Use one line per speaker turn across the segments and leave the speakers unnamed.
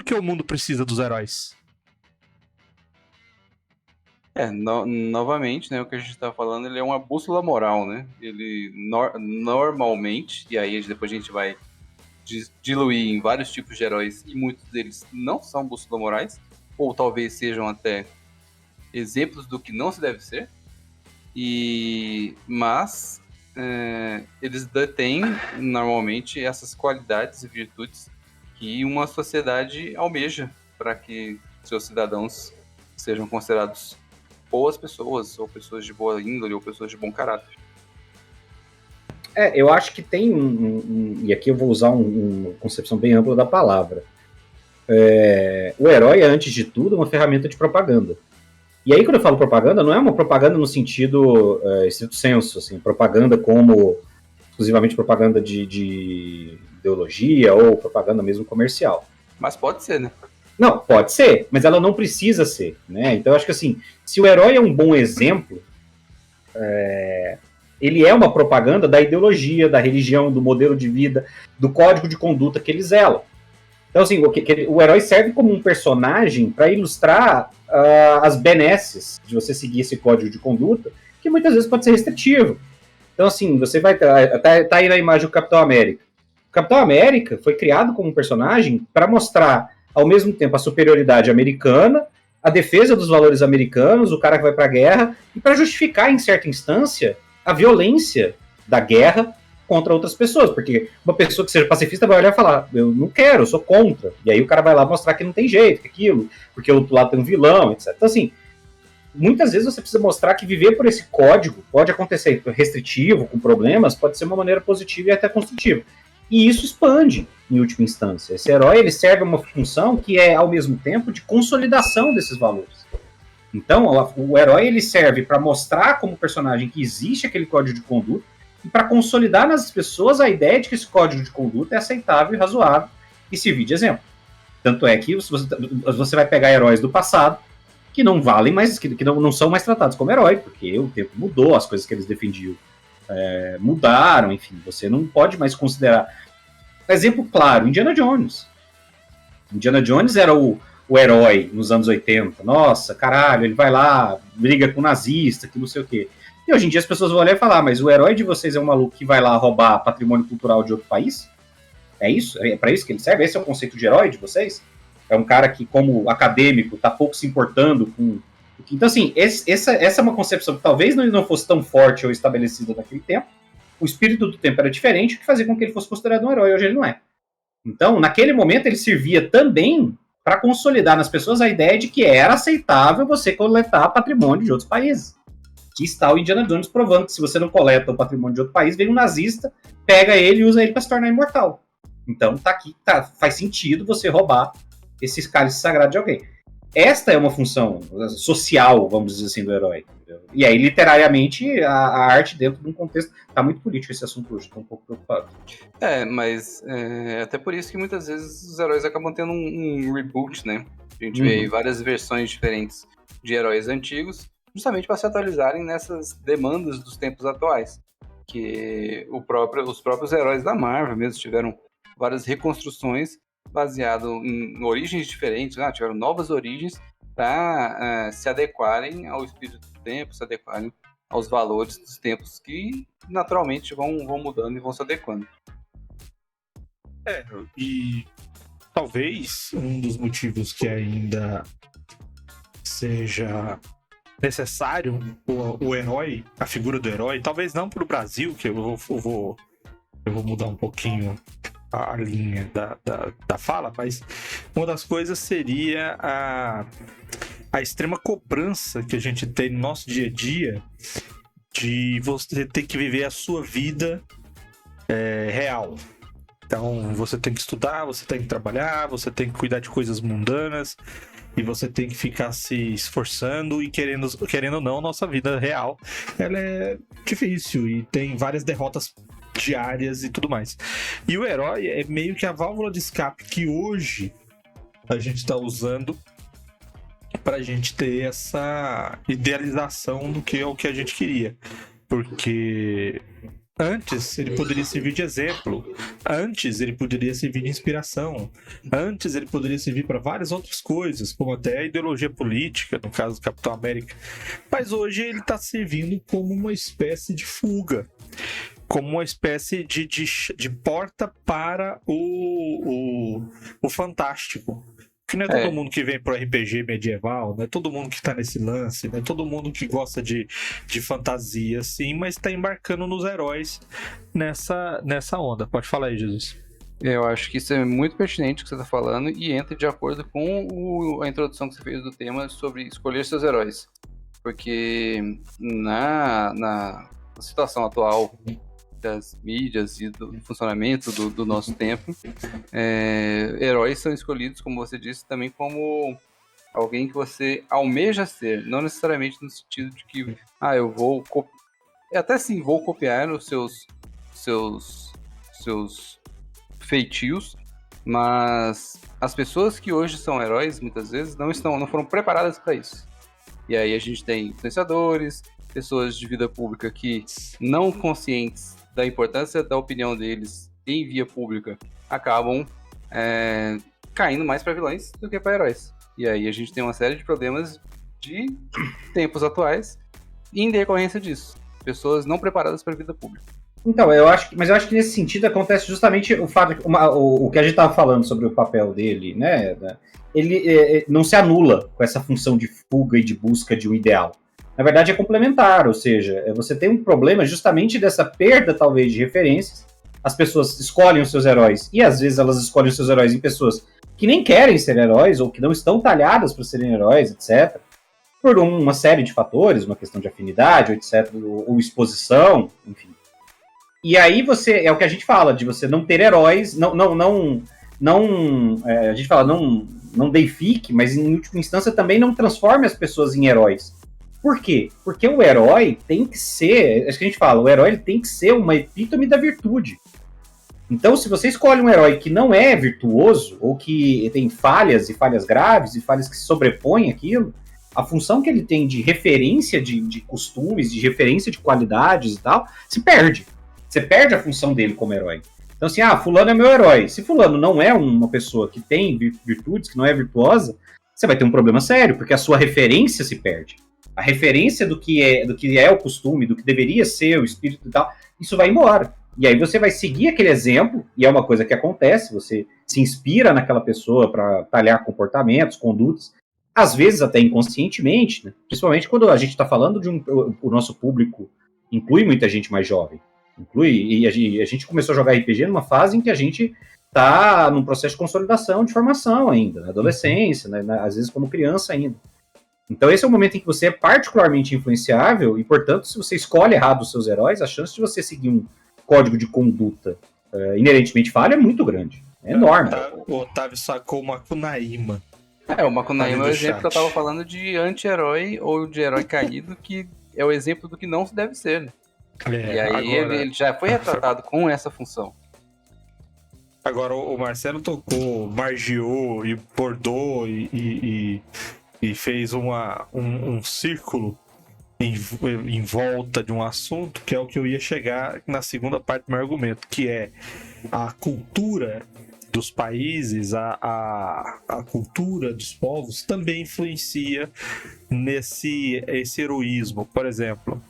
por que o mundo precisa dos heróis?
Novamente, né, o que a gente tá falando, ele é uma bússola moral, né? Ele normalmente, e aí depois a gente vai diluir em vários tipos de heróis, e muitos deles não são bússola morais, ou talvez sejam até exemplos do que não se deve ser, mas eles detêm normalmente essas qualidades e virtudes que uma sociedade almeja para que seus cidadãos sejam considerados boas pessoas, ou pessoas de boa índole, ou pessoas de bom caráter.
Eu acho que tem e aqui eu vou usar uma concepção bem ampla da palavra. O herói é, antes de tudo, uma ferramenta de propaganda. E aí, quando eu falo propaganda, não é uma propaganda no sentido estrito senso, assim, propaganda como exclusivamente propaganda de ideologia ou propaganda mesmo comercial.
Mas pode ser, né?
Não, pode ser, mas ela não precisa ser, né? Então eu acho que assim, se o herói é um bom exemplo, ele é uma propaganda da ideologia, da religião, do modelo de vida, do código de conduta que ele zela. Então assim, o herói serve como um personagem para ilustrar as benesses de você seguir esse código de conduta, que muitas vezes pode ser restritivo. Então assim, você vai tá aí na imagem do Capitão América. O Capitão América foi criado como um personagem para mostrar ao mesmo tempo a superioridade americana, a defesa dos valores americanos, o cara que vai para a guerra, e para justificar, em certa instância, a violência da guerra contra outras pessoas, porque uma pessoa que seja pacifista vai olhar e falar, eu não quero, eu sou contra, e aí o cara vai lá mostrar que não tem jeito, que aquilo, porque o outro lado tem um vilão, etc. Então assim, muitas vezes você precisa mostrar que viver por esse código pode acontecer restritivo, com problemas, pode ser uma maneira positiva e até construtiva. E isso expande, em última instância. Esse herói ele serve a uma função que é, ao mesmo tempo, de consolidação desses valores. Então, o herói ele serve para mostrar como personagem que existe aquele código de conduta e para consolidar nas pessoas a ideia de que esse código de conduta é aceitável e razoável e servir de exemplo. Tanto é que você vai pegar heróis do passado que não valem mais, que não são mais tratados como herói, porque o tempo mudou, as coisas que eles defendiam mudaram, enfim, você não pode mais considerar. Exemplo claro, Indiana Jones. Indiana Jones era o herói nos anos 80. Nossa, caralho, ele vai lá, briga com nazista, que não sei o quê. E hoje em dia as pessoas vão olhar e falar, mas o herói de vocês é um maluco que vai lá roubar patrimônio cultural de outro país? É isso? É para isso que ele serve? Esse é o conceito de herói de vocês? É um cara que, como acadêmico, tá pouco se importando com... Então, assim, essa é uma concepção que talvez não fosse tão forte ou estabelecida naquele tempo. O espírito do tempo era diferente, o que fazia com que ele fosse considerado um herói. Hoje ele não é. Então, naquele momento, ele servia também para consolidar nas pessoas a ideia de que era aceitável você coletar patrimônio de outros países. Que está o Indiana Jones provando que se você não coleta o patrimônio de outro país, vem um nazista, pega ele e usa ele para se tornar imortal. Então, faz sentido você roubar esse cálice sagrado de alguém. Esta é uma função social, vamos dizer assim, do herói. Entendeu? E aí, literariamente, a arte dentro de um contexto... Tá muito político esse assunto hoje, tô um pouco preocupado.
Mas até por isso que muitas vezes os heróis acabam tendo um reboot, né? A gente vê aí várias versões diferentes de heróis antigos, justamente para se atualizarem nessas demandas dos tempos atuais. Que os próprios heróis da Marvel mesmo tiveram várias reconstruções baseado em origens diferentes, tiveram novas origens para se adequarem ao espírito do tempo, se adequarem aos valores dos tempos que naturalmente vão mudando e vão se adequando.
E talvez um dos motivos que ainda seja necessário o herói, a figura do herói, talvez não para o Brasil, que eu vou mudar um pouquinho a linha da fala, mas uma das coisas seria a extrema cobrança que a gente tem no nosso dia a dia de você ter que viver a sua vida real. Então, você tem que estudar, você tem que trabalhar, você tem que cuidar de coisas mundanas e você tem que ficar se esforçando e querendo ou não, nossa vida real, ela é difícil e tem várias derrotas diárias e tudo mais. E o herói é meio que a válvula de escape que hoje a gente está usando pra gente ter essa idealização do que é o que a gente queria. Porque Antes ele poderia servir de exemplo, antes ele poderia servir de inspiração, antes ele poderia servir para várias outras coisas, como até a ideologia política, no caso do Capitão América. Mas hoje ele está servindo como uma espécie de fuga, como uma espécie de porta para o fantástico. Que não é todo mundo que vem pro RPG medieval, não é todo mundo que tá nesse lance, não é todo mundo que gosta de fantasia, assim, mas tá embarcando nos heróis nessa onda. Pode falar aí, Jesus.
Eu acho que isso é muito pertinente o que você está falando e entra de acordo com a introdução que você fez do tema sobre escolher seus heróis. Porque na situação atual das mídias e do funcionamento do nosso tempo, heróis são escolhidos, como você disse, também como alguém que você almeja ser, não necessariamente no sentido de que eu vou até sim, vou copiar os seus feitios, mas as pessoas que hoje são heróis, muitas vezes, não foram preparadas para isso. E aí a gente tem influenciadores, pessoas de vida pública que, não conscientes da importância da opinião deles em via pública, acabam caindo mais para vilões do que para heróis. E aí a gente tem uma série de problemas de tempos atuais em decorrência disso. Pessoas não preparadas para a vida pública.
Então, eu acho que nesse sentido acontece justamente o fato, o que a gente estava falando sobre o papel dele, né? Ele não se anula com essa função de fuga e de busca de um ideal. Na verdade, é complementar, ou seja, você tem um problema justamente dessa perda, talvez, de referências. As pessoas escolhem os seus heróis, e às vezes elas escolhem os seus heróis em pessoas que nem querem ser heróis, ou que não estão talhadas para serem heróis, etc., por uma série de fatores, uma questão de afinidade, etc., ou exposição, enfim. E aí é o que a gente fala, de você não ter heróis, a gente fala, não deifique, mas em última instância também não transforme as pessoas em heróis. Por quê? Porque o herói tem que ser, acho que a gente fala, o herói ele tem que ser uma epítome da virtude. Então, se você escolhe um herói que não é virtuoso, ou que tem falhas, e falhas graves, e falhas que se sobrepõem àquilo, a função que ele tem de referência de costumes, de referência de qualidades e tal, se perde. Você perde a função dele como herói. Então, assim, fulano é meu herói. Se fulano não é uma pessoa que tem virtudes, que não é virtuosa, você vai ter um problema sério, porque a sua referência se perde. A referência do que é o costume, do que deveria ser o espírito e tal, isso vai embora. E aí você vai seguir aquele exemplo, e é uma coisa que acontece, você se inspira naquela pessoa para talhar comportamentos, condutas, às vezes até inconscientemente, né? Principalmente quando a gente está falando o nosso público inclui muita gente mais jovem. E a gente começou a jogar RPG numa fase em que a gente está num processo de consolidação, de formação ainda, na adolescência, né, às vezes como criança ainda. Então esse é o momento em que você é particularmente influenciável e, portanto, se você escolhe errado os seus heróis, a chance de você seguir um código de conduta inerentemente falho é muito grande. É enorme.
O Otávio sacou o Macunaíma.
O Macunaíma é o exemplo que eu tava falando de anti-herói ou de herói caído, que é o exemplo do que não se deve ser, né? E aí agora, ele já foi retratado com essa função.
Agora o Marcelo tocou, margiou e bordou e fez um círculo em volta de um assunto, que é o que eu ia chegar na segunda parte do meu argumento, que é a cultura dos países, a cultura dos povos também influencia esse heroísmo. Por exemplo,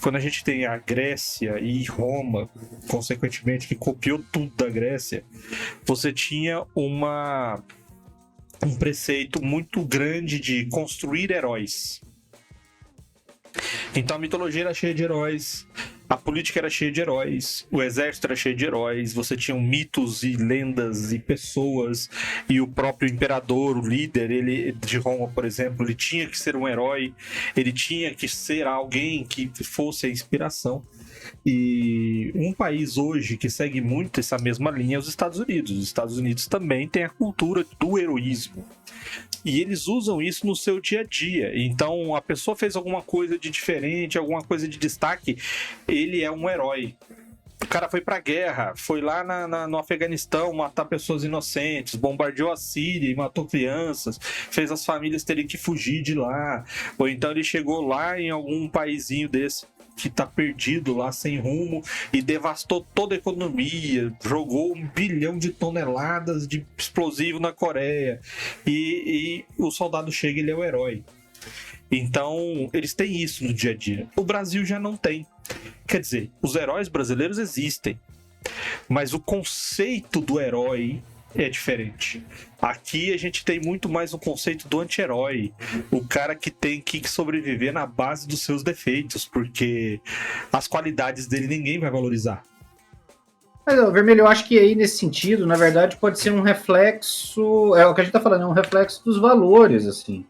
quando a gente tem a Grécia e Roma, consequentemente, que copiou tudo da Grécia, você tinha um preceito muito grande de construir heróis. Então a mitologia era cheia de heróis, a política era cheia de heróis, o exército era cheio de heróis, você tinha mitos e lendas e pessoas, e o próprio imperador, o líder de Roma, por exemplo, ele tinha que ser um herói, ele tinha que ser alguém que fosse a inspiração. E um país hoje que segue muito essa mesma linha é os Estados Unidos. Os Estados Unidos também tem a cultura do heroísmo. E eles usam isso no seu dia a dia. Então, a pessoa fez alguma coisa de diferente, alguma coisa de destaque, ele é um herói. O cara foi pra guerra, foi lá no Afeganistão matar pessoas inocentes, bombardeou a Síria e matou crianças, fez as famílias terem que fugir de lá. Ou então ele chegou lá em algum paizinho desse que tá perdido lá, sem rumo, e devastou toda a economia, jogou 1 bilhão de toneladas de explosivo na Coreia, e o soldado chega e ele é o herói. Então, eles têm isso no dia a dia. O Brasil já não tem. Quer dizer, os heróis brasileiros existem, mas o conceito do herói é diferente. Aqui a gente tem muito mais o conceito do anti-herói, o cara que tem que sobreviver na base dos seus defeitos, porque as qualidades dele ninguém vai valorizar.
Mas, ó, Vermelho, eu acho que aí, nesse sentido, na verdade, pode ser um reflexo, é o que a gente tá falando, é um reflexo dos valores, assim.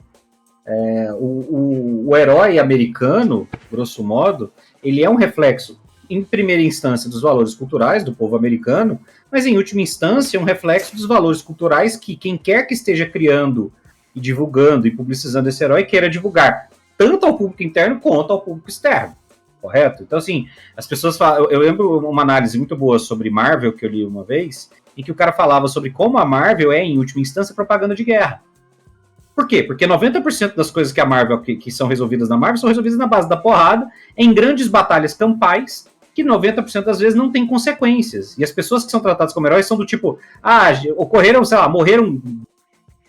O herói americano, grosso modo, ele é um reflexo, em primeira instância, dos valores culturais do povo americano, mas em última instância, um reflexo dos valores culturais que quem quer que esteja criando e divulgando e publicizando esse herói queira divulgar, tanto ao público interno quanto ao público externo, correto? Então, assim, as pessoas falam, eu lembro uma análise muito boa sobre Marvel que eu li uma vez, em que o cara falava sobre como a Marvel é, em última instância, propaganda de guerra. Por quê? Porque 90% das coisas que a Marvel, que são resolvidas na Marvel, são resolvidas na base da porrada, em grandes batalhas campais, que 90% das vezes não tem consequências. E as pessoas que são tratadas como heróis são do tipo, ocorreram, sei lá, morreram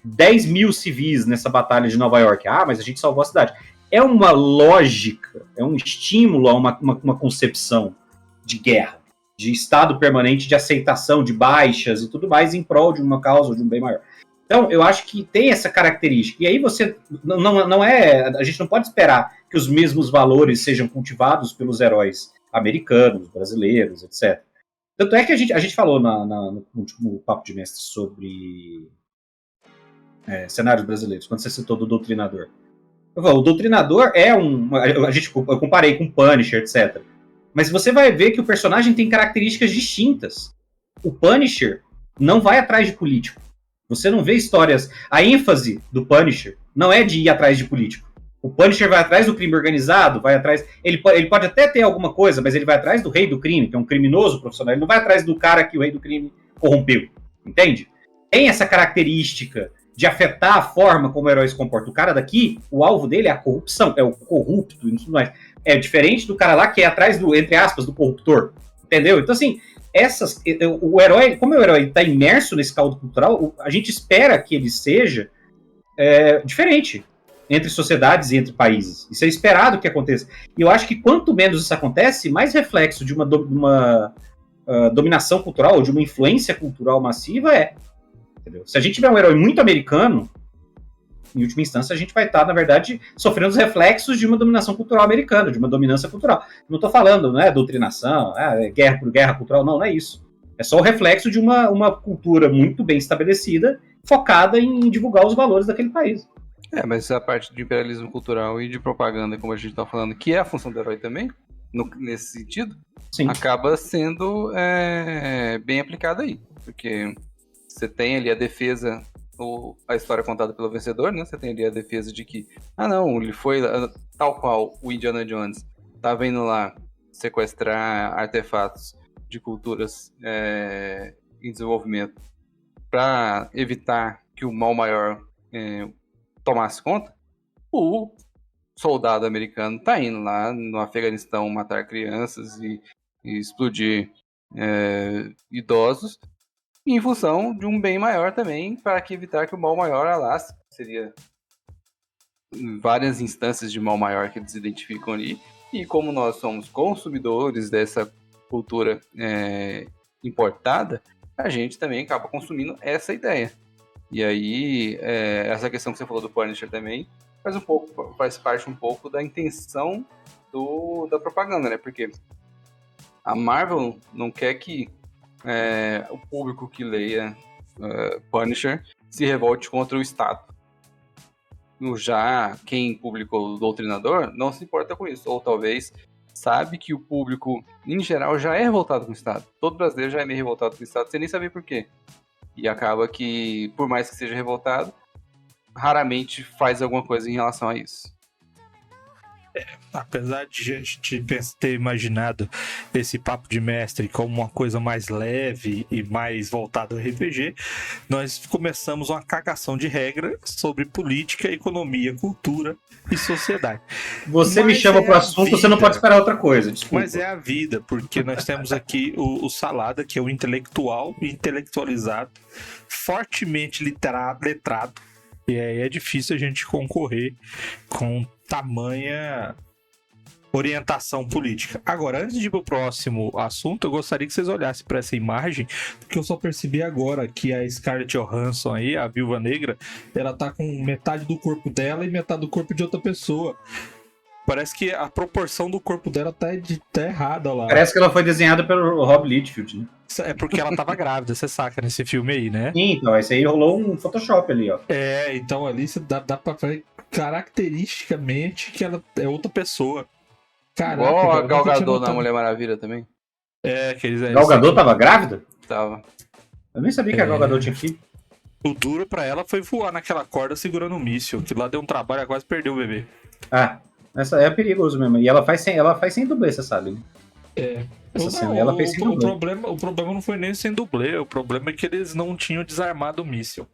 10 mil civis nessa batalha de Nova York. Mas a gente salvou a cidade. É uma lógica, é um estímulo a uma concepção de guerra, de estado permanente, de aceitação, de baixas e tudo mais, em prol de uma causa ou de um bem maior. Então, eu acho que tem essa característica. E aí você não é. A gente não pode esperar que os mesmos valores sejam cultivados pelos heróis americanos, brasileiros, etc. Tanto é que a gente falou no último Papo de Mestre sobre cenários brasileiros, quando você citou do Doutrinador. O Doutrinador é eu comparei com o Punisher, etc. Mas você vai ver que o personagem tem características distintas. O Punisher não vai atrás de político. Você não vê histórias... A ênfase do Punisher não é de ir atrás de político. O Punisher vai atrás do crime organizado, vai atrás... Ele pode até ter alguma coisa, mas ele vai atrás do rei do crime, que é um criminoso profissional. Ele não vai atrás do cara que o rei do crime corrompeu. Entende? Tem essa característica de afetar a forma como o herói se comporta. O cara daqui, o alvo dele é a corrupção, é o corrupto e tudo mais. É diferente do cara lá que é atrás do, entre aspas, do corruptor. Entendeu? Então, assim... o herói, como o herói está imerso nesse caldo cultural, a gente espera que ele seja diferente entre sociedades e entre países. Isso é esperado que aconteça. E eu acho que quanto menos isso acontece, mais reflexo de uma dominação cultural, ou de uma influência cultural massiva entendeu? Se a gente tiver um herói muito americano, em última instância, a gente vai estar, na verdade, sofrendo os reflexos de uma dominação cultural americana, de uma dominância cultural. Não estou falando, não é doutrinação, guerra por guerra cultural, não é isso. É só o reflexo de uma cultura muito bem estabelecida, focada em divulgar os valores daquele país.
Mas a parte de imperialismo cultural e de propaganda, como a gente está falando, que é a função do herói também, nesse sentido, sim, acaba sendo bem aplicada aí. Porque você tem ali a defesa... a história contada pelo vencedor, né? Você tem ali a defesa de que, ele foi tal qual o Indiana Jones estava indo lá sequestrar artefatos de culturas em desenvolvimento para evitar que o mal maior tomasse conta. O soldado americano tá indo lá no Afeganistão matar crianças e explodir idosos, em função de um bem maior também, para evitar que o mal maior alasse. Seria várias instâncias de mal maior que eles identificam ali. E como nós somos consumidores dessa cultura importada, a gente também acaba consumindo essa ideia. E aí, essa questão que você falou do Punisher também faz parte um pouco da intenção da propaganda, né? Porque a Marvel não quer que o público que leia Punisher se revolte contra o Estado. Já quem publicou o Doutrinador não se importa com isso, ou talvez sabe que o público, em geral, já é revoltado com o Estado. Todo brasileiro já é meio revoltado com o Estado, sem nem saber por quê. E acaba que, por mais que seja revoltado, raramente faz alguma coisa em relação a isso.
Apesar de a gente ter imaginado esse papo de mestre como uma coisa mais leve e mais voltada ao RPG, nós começamos uma cagação de regra sobre política, economia, cultura e sociedade.
Você me
Mas
chama
é
pro
a
assunto, você
vida.
não pode esperar outra coisa, desculpa.
Mas é a vida, porque nós temos aqui o Salada, que é o intelectual e intelectualizado, fortemente letrado, e aí é difícil a gente concorrer com tamanha orientação política. Agora, antes de ir pro próximo assunto, eu gostaria que vocês olhassem para essa imagem, porque eu só percebi agora que a Scarlett Johansson aí, a Viúva Negra, ela tá com metade do corpo dela e metade do corpo de outra pessoa. Parece que a proporção do corpo dela tá errada lá.
Parece que ela foi desenhada pelo Rob Liefeld, né?
É porque ela tava grávida, você saca, nesse filme aí, né?
Sim, então, esse aí rolou um Photoshop ali, ó.
É, então ali você dá pra ver caracteristicamente que ela é outra pessoa. Caraca,
Igual a
cara, eu
Gal
nunca tinha
Gadot na
notado.
Mulher Maravilha também.
É, aqueles...
Gal Gadot tava grávida?
Tava.
Eu nem sabia que a Gal Gadot tinha filho.
O duro pra ela foi voar naquela corda segurando o míssil, que lá deu um trabalho, ela quase perdeu o bebê.
Ah, essa é perigoso mesmo. E ela faz sem dublê, você sabe, né?
É.
Essa cena ela fez sem dublê.
O problema não foi nem sem dublê, o problema é que eles não tinham desarmado o míssil.